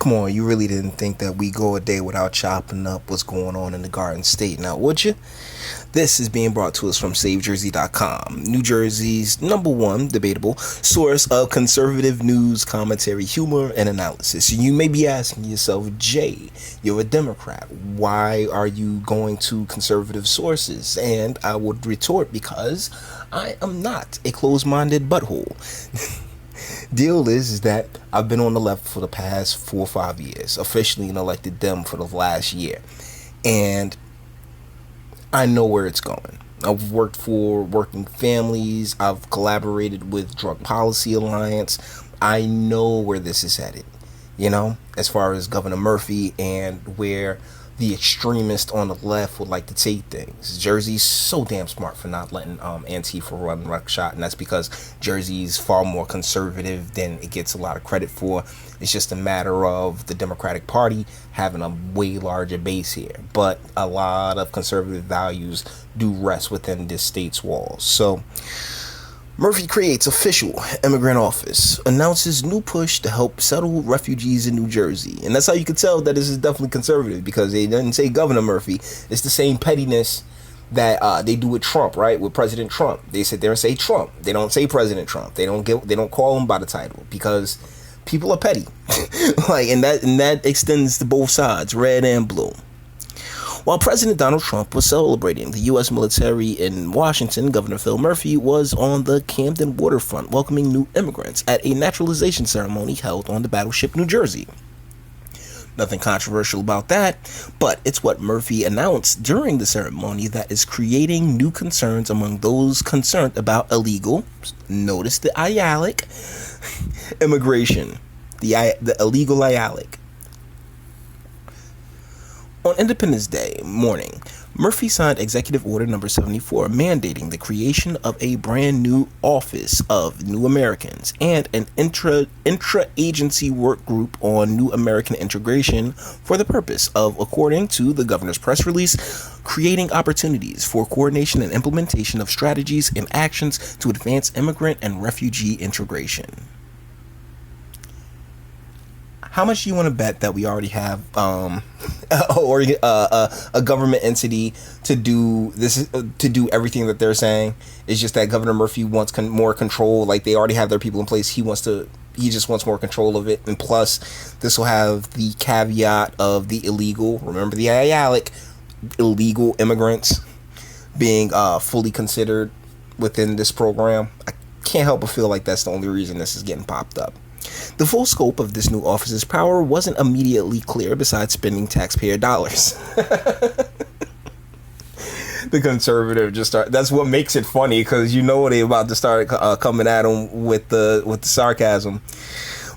Come on, you really didn't think that we go a day without chopping up what's going on in the Garden State, now would you? This is being brought to us from SaveJersey.com, New Jersey's number one debatable source of conservative news, commentary, humor, and analysis. You may be asking yourself, Jay, you're a Democrat. Why are you going to conservative sources? And I would retort, because I am not a closed-minded butthole. Deal is that I've been on the left for the past 4 or 5 years, officially an elected Dem for the last year, and I know where it's going. I've worked for working families. I've collaborated with Drug Policy Alliance. I know where this is headed, as far as Governor Murphy and where the extremists on the left would like to take things. Jersey's so damn smart for not letting Antifa run ruckshot, and that's because Jersey's far more conservative than it gets a lot of credit for. It's just a matter of the Democratic Party having a way larger base here, but a lot of conservative values do rest within this state's walls. So Murphy creates official immigrant office, announces new push to help settle refugees in New Jersey. And that's how you can tell that this is definitely conservative, because they didn't say Governor Murphy. It's the same pettiness that they do with Trump, right? With President Trump. They sit there and say Trump. They don't say President Trump. They don't call him by the title, because people are petty. and that extends to both sides, red and blue. While President Donald Trump was celebrating the U.S. military in Washington, Governor Phil Murphy was on the Camden waterfront welcoming new immigrants at a naturalization ceremony held on the battleship New Jersey. Nothing controversial about that, but it's what Murphy announced during the ceremony that is creating new concerns among those concerned about illegal, notice the IALIC, immigration, the illegal IALIC. On Independence Day morning, Murphy signed Executive Order Number 74, mandating the creation of a brand new Office of New Americans and an intra-agency work group on New American integration for the purpose of, according to the governor's press release, creating opportunities for coordination and implementation of strategies and actions to advance immigrant and refugee integration. How much do you want to bet that we already have a government entity to do this, to do everything that they're saying? It's just that Governor Murphy wants more control. Like, they already have their people in place. He just wants more control of it. And plus, this will have the caveat of the illegal, remember the IALIC, illegal immigrants being fully considered within this program. I can't help but feel like that's the only reason this is getting popped up. The full scope of this new office's power wasn't immediately clear, besides spending taxpayer dollars. The conservative that's what makes it funny, because they're about to start coming at them with the sarcasm.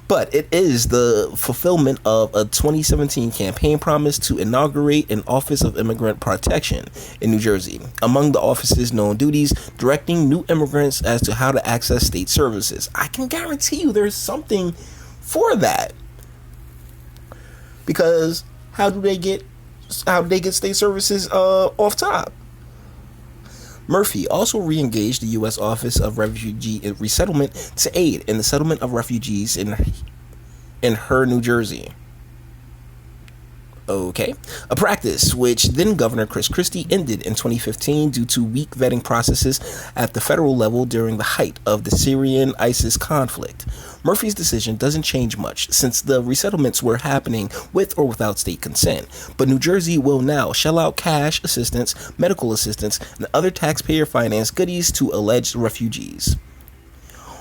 But it is the fulfillment of a 2017 campaign promise to inaugurate an Office of Immigrant Protection in New Jersey. Among the office's known duties, directing new immigrants as to how to access state services. I can guarantee you there's something for that. Because how do they get state services off top? Murphy also re-engaged the U.S. Office of Refugee Resettlement to aid in the settlement of refugees in her New Jersey. Okay. A practice which then Governor Chris Christie ended in 2015 due to weak vetting processes at the federal level during the height of the Syrian-ISIS conflict. Murphy's decision doesn't change much, since the resettlements were happening with or without state consent, but New Jersey will now shell out cash assistance, medical assistance, and other taxpayer-financed goodies to alleged refugees.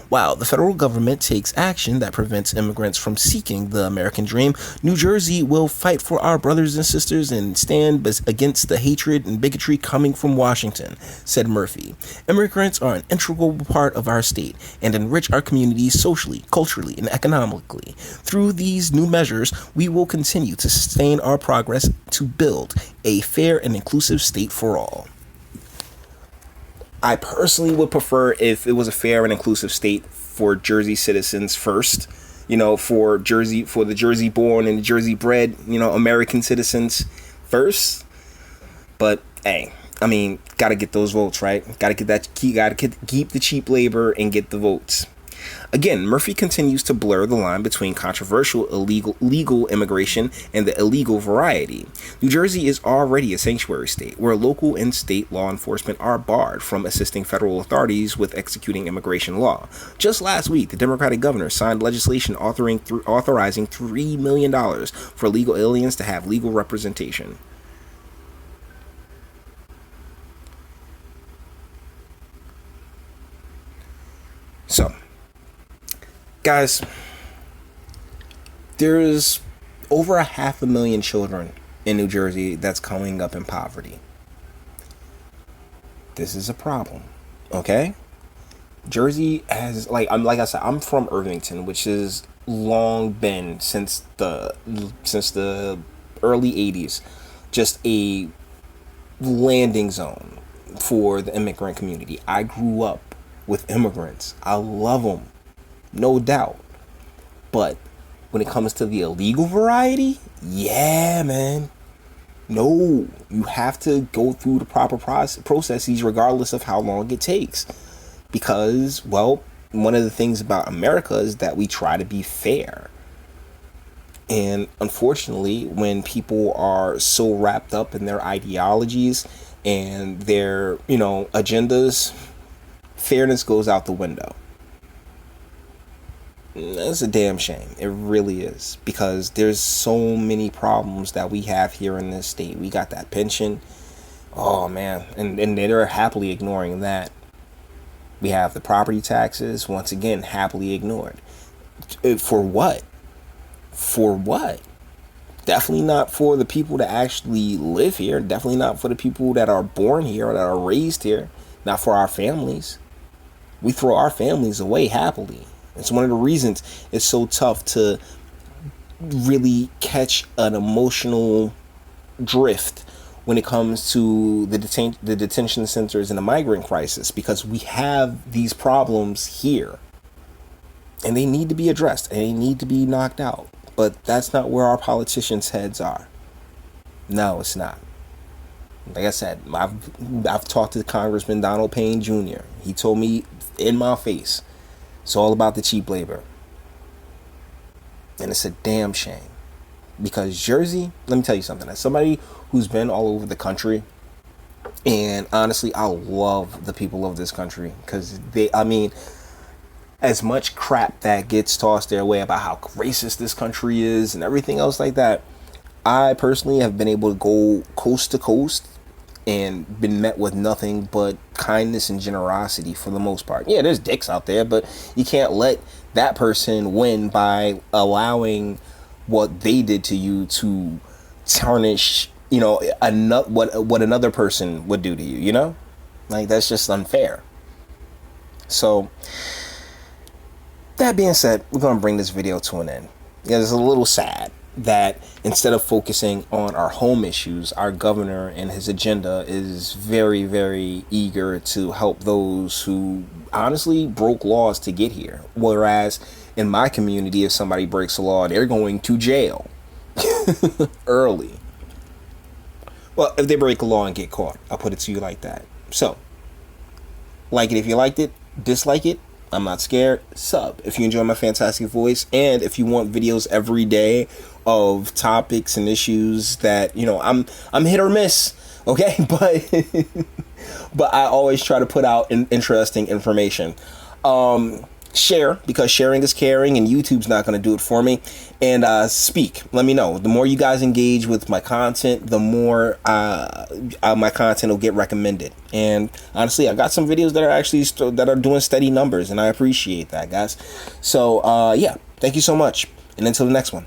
While the federal government takes action that prevents immigrants from seeking the American dream, New Jersey will fight for our brothers and sisters and stand against the hatred and bigotry coming from Washington, said Murphy. Immigrants are an integral part of our state and enrich our communities socially, culturally, and economically. Through these new measures, we will continue to sustain our progress to build a fair and inclusive state for all. I personally would prefer if it was a fair and inclusive state for Jersey citizens first, for the Jersey born and the Jersey bred, American citizens first. But hey, gotta get those votes, right? Gotta keep the cheap labor and get the votes. Again, Murphy continues to blur the line between controversial legal immigration and the illegal variety. New Jersey is already a sanctuary state where local and state law enforcement are barred from assisting federal authorities with executing immigration law. Just last week, the Democratic governor signed legislation authorizing $3 million for illegal aliens to have legal representation. So, guys, there's over 500,000 children in New Jersey that's coming up in poverty. This is a problem, okay? Jersey has, like I said, I'm from Irvington, which has long been since the early 80s just a landing zone for the immigrant community. I grew up with immigrants. I love them, no doubt. But when it comes to the illegal variety, yeah, man. No, you have to go through the proper processes regardless of how long it takes. Because, well, one of the things about America is that we try to be fair. And unfortunately, when people are so wrapped up in their ideologies and their, agendas, fairness goes out the window. That's a damn shame. It really is. Because there's so many problems that we have here in this state. We got that pension. Oh, man. And they're happily ignoring that. We have the property taxes, once again, happily ignored. For what? For what? Definitely not for the people that actually live here. Definitely not for the people that are born here or that are raised here. Not for our families. We throw our families away happily. It's one of the reasons it's so tough to really catch an emotional drift when it comes to the detention centers and the migrant crisis, because we have these problems here and they need to be addressed and they need to be knocked out. But that's not where our politicians' heads are. No, it's not. Like I said, I've talked to Congressman Donald Payne Jr. He told me in my face, it's all about the cheap labor. And it's a damn shame. Because Jersey, let me tell you something. As somebody who's been all over the country, and honestly, I love the people of this country. Because as much crap that gets tossed their way about how racist this country is and everything else like that, I personally have been able to go coast to coast and been met with nothing but kindness and generosity for the most part. Yeah, there's dicks out there, but you can't let that person win by allowing what they did to you to tarnish, what another person would do to you, Like, that's just unfair. So, that being said, we're going to bring this video to an end. It's a little sad that instead of focusing on our home issues, our governor and his agenda is very, very eager to help those who honestly broke laws to get here. Whereas in my community, if somebody breaks a law, they're going to jail early. Well, if they break a law and get caught, I'll put it to you like that. So, like it if you liked it, dislike it. I'm not scared. Sub if you enjoy my fantastic voice, and if you want videos every day of topics and issues that I'm hit or miss, okay, but I always try to put out interesting information. Share, because sharing is caring, and YouTube's not going to do it for me. And speak. Let me know. The more you guys engage with my content, the more my content will get recommended. And honestly, I got some videos that are actually that are doing steady numbers, and I appreciate that, guys. So yeah, thank you so much, and until the next one.